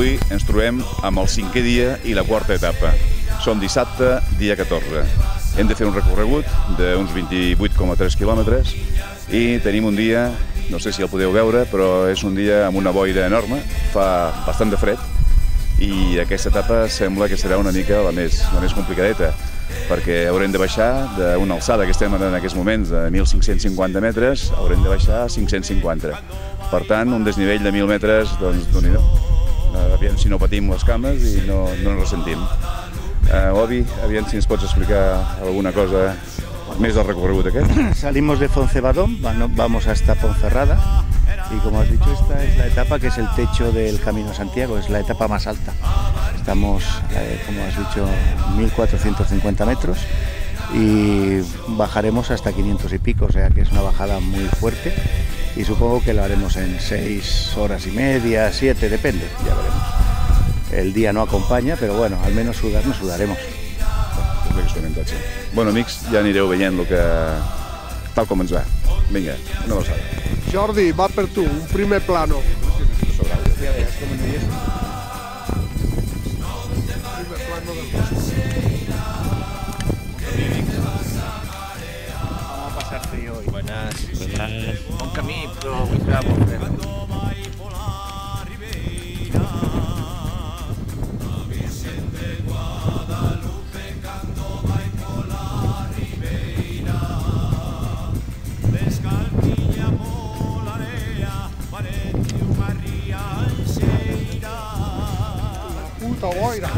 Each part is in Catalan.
Avui ens trobem amb el 5è dia i la 4a etapa. Som dissabte, dia 14. Hem de fer un recorregut d'uns 28,3 quilòmetres i tenim un dia, no sé si el podeu veure, però és un dia amb una boira enorme, fa bastant de fred i aquesta etapa sembla que serà una mica la més complicadeta, perquè haurem de baixar d'una alçada que estem en aquests moments de 1.550 metres, haurem de baixar a 550. Per tant, un desnivell de 1.000 metres, doncs, Déu-n'hi-do. Aviam si no patim les cames i no ens ressentim. Obi, aviam si ens pots explicar alguna cosa més del recorregut aquest. Salimos de Foncebadón, vamos hasta Ponferrada y como has dicho, esta es la etapa que es el techo del Camino de Santiago, es la etapa más alta. Estamos, como has dicho, 1.450 metros y bajaremos hasta 500 y pico, o sea que es una bajada muy fuerte y supongo que lo haremos en 6 horas y media, 7, depende, ya veremos. El dia no acompanya, però bueno, almenys sudar no sudaremos. Bueno, amics, ja anireu veient el que... tal com ens va. Vinga, una abraçada. Jordi, va per tu, un primer plano. Ya verás cómo no es. Primer plano del bosque. Vamos a pasar frío hoy. Buenas. Bon camí, però avui serà molt fred. Puta boira.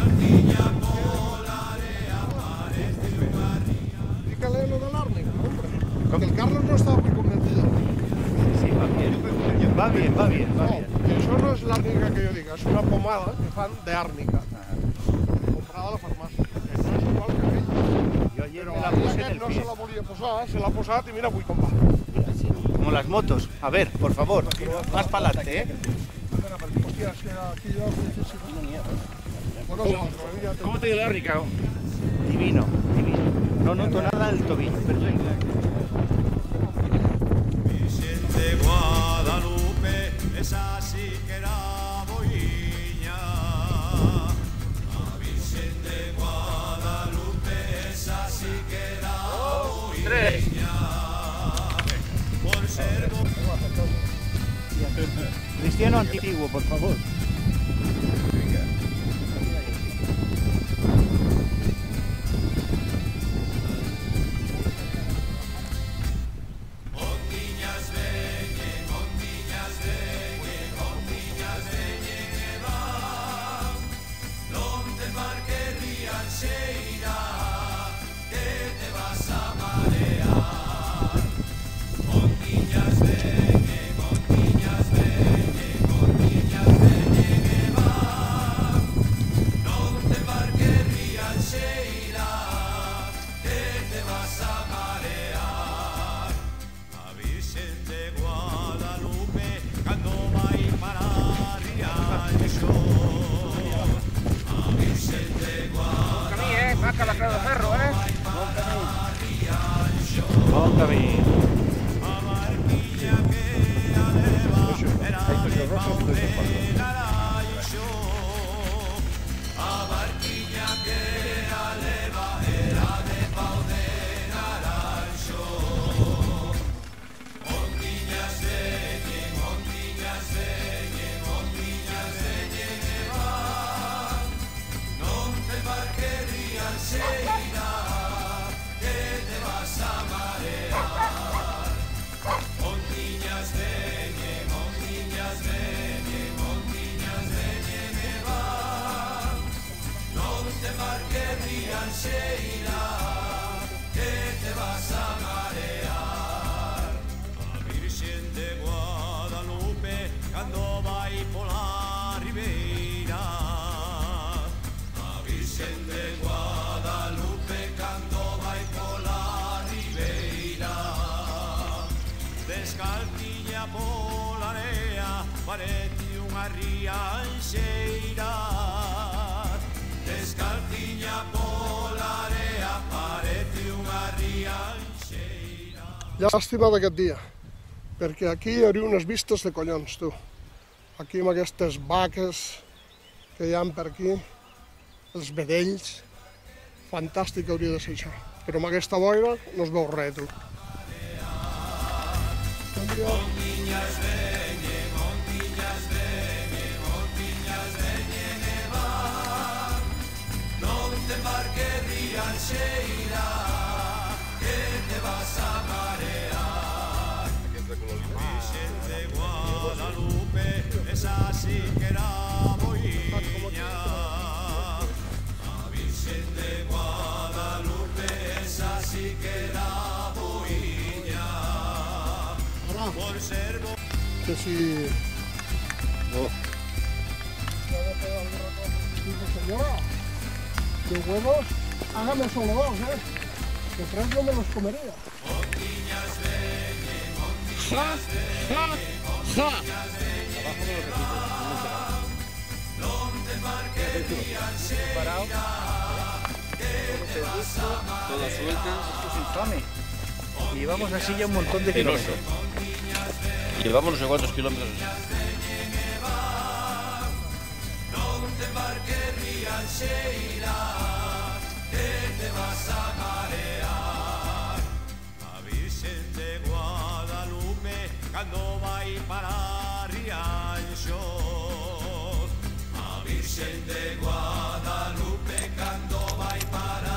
Dígale lo del Árnica, hombre. Que el Carlos no está muy convencido. Sí, va bien. Va bien. Eso no es la árnica que yo diga, es una pomada que fan de árnica. Comprada a la farmàcia. No és igual que aquell. Yo ayer Però me la puse en el no pie. se la volia posar, se l'ha posat i mira avui com va. Como las motos. A ver, por favor, más para adelante, ¿eh? Hòstia, és que aquí jo... Bueno, Com te diu l'Àrnica? Divino. No noto nada del tobillo, perfecto. De Guadalupe, esa sí que era boiña. La Virgen de Guadalupe, esa sí que era boiña. Por ser Cristiano antiguo, por favor. Marca la Creu de Ferro, Bon camí. Descalciña polarea, parece unha rianxeira. Descalciña polarea, parece unha rianxeira. Llàstima d'aquest dia, perquè aquí hi hauria unes vistes de collons, tu. Aquí amb aquestes vaques que hi ha per aquí, els vedells, fantàstic hauria de ser això. Però amb aquesta boira no es veu res, tu. Esa sí que era boina. La Virgen de Guadalupe, esa sí que era boina. Por ser Que si... Señora, de huevos, hágame solo dos, Que tres no me los comería. ¡Ja, ja, ja! Todas sueltas. Esto es infame. Y llevamos así ya un montón de kilómetros. Llevamos no sé cuántos kilómetros. La Virgen de Guadalupe, cuando va y para Riancho. La Virgen de Guadalupe, cuando va y para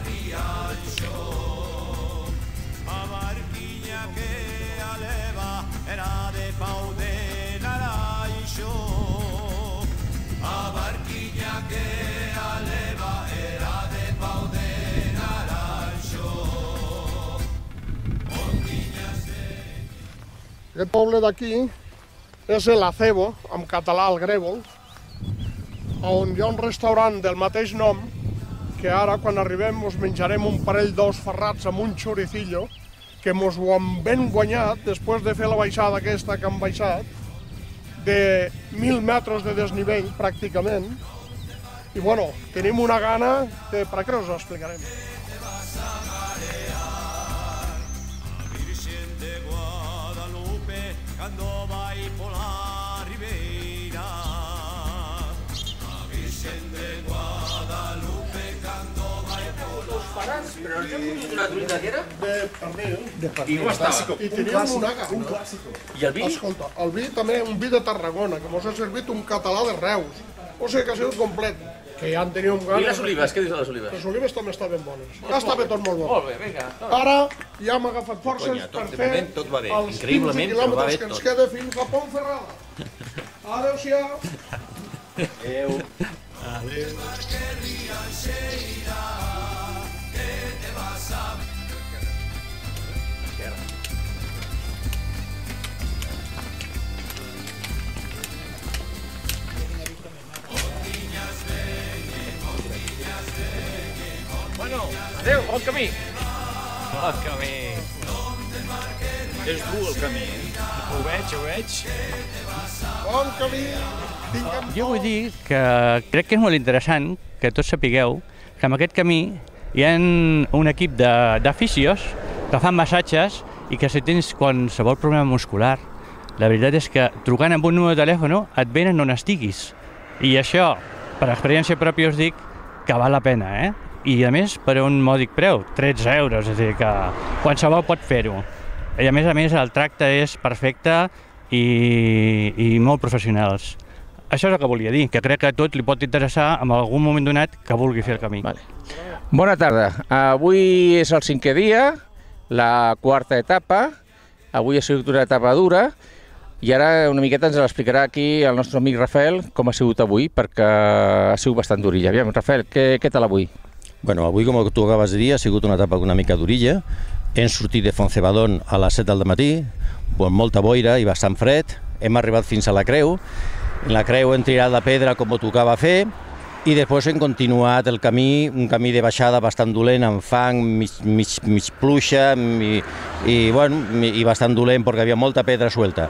Riancho. A barquiña que aleva era de pau de naranjo. A barquiña que aleva era de pau de naranjo. Aquest poble d'aquí és l'Acebo, en català el Grèvol, on hi ha un restaurant del mateix nom, que ara quan arribem us menjarem un parell d'ous ferrats amb un choricillo, que mos ho hem ben guanyat després de fer la baixada aquesta que hem baixat, de 1.000 metres de desnivell pràcticament, i bueno, tenim una gana que per què us ho explicarem. Virgen de Guadalupe, cuando va y por la ribera. La Virgen de Guadalupe, cuando va y por la Però ens hem posat una truita que era? De pernil. I no estava. I teníem una gana. I el vi? Escolta, el vi també, un vi de Tarragona, que mos ha servit un català de Reus. O sigui que ha sigut complet, que ja en teníem ganes. I les olives? Què dius de les olives? Les olives també estaven bones. Ja estava tot molt bo. Molt bé, vinga. Ara ja hem agafat forces Conya, tot, per de fer moment tot va bé, els 15 increïblement, però va quilòmetres bé que ens tot. queda fins a Pontferrada. Adéu-siau. Bueno, adéu, bon camí. Bon camí. És dur el camí, Ho veig. Bon camí. Tinguem Jo vull dir que crec que és molt interessant que tots sapigueu que en aquest camí hi ha un equip d'afisios que fan massatges i que si tens qualsevol problema muscular, la veritat és que trucant amb un número de telèfon et venen on estiguis. I això, per experiència pròpia us dic que val la pena, I a més per un mòdic preu, 13 euros, és a dir que qualsevol pot fer-ho. I a més el tracte és perfecte i molt professionals. Això és el que volia dir, que crec que a tot li pot interessar en algun moment donat que vulgui fer el camí. Vale. Bona tarda. Avui és el 5è dia, la 4a etapa. Avui ha sigut una etapa dura i ara una miqueta ens l'explicarà aquí el nostre amic Rafael com ha sigut avui, perquè ha sigut bastant durilla. Aviam, Rafael, què tal avui? Bueno, avui, com tu acabes de dir, ha sigut una etapa una mica durilla. Hem sortit de Fontcebadón a les 7 del matí, amb molta boira i bastant fred. Hem arribat fins a la Creu. En la Creu hem tirat la pedra com ho tocava fer i després hem continuat el camí, un camí de baixada bastant dolent, amb fang, mig pluja i bastant dolent perquè hi havia molta pedra suelta.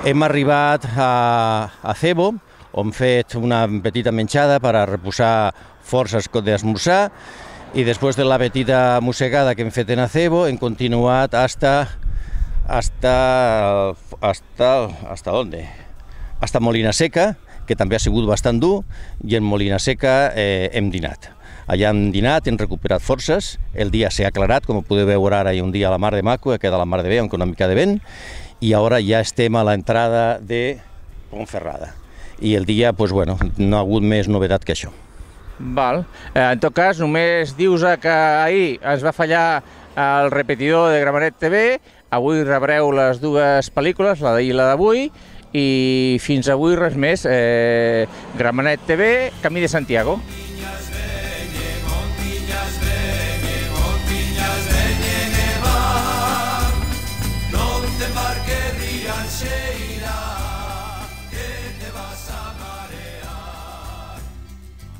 Hem arribat a Cebo, on hem fet una petita menjada per a reposar forces d'esmorzar i després de la petita mossegada que hem fet en Acebo hem continuat hasta ¿dónde? Hasta Molina Seca que també ha sigut bastant dur, i en Molina Seca hem dinat. Allà hem dinat, hem recuperat forces, el dia s'ha aclarat, com podeu veure ara, hi ha un dia a la mar de maco, queda a la mar de bé, amb una mica de vent, i ara ja estem a l'entrada de Ponferrada. I el dia, doncs, bueno, no ha hagut més novetat que això. Val. En tot cas, només dius que ahir es va fallar el repetidor de Gramenet TV, avui rebreu les dues pel·lícules, la d'ahir i la d'avui, i fins avui res més. Gramenet TV, Camí de Santiago.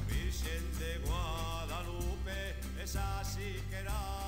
Virgen de Guadalupe, esa sí que era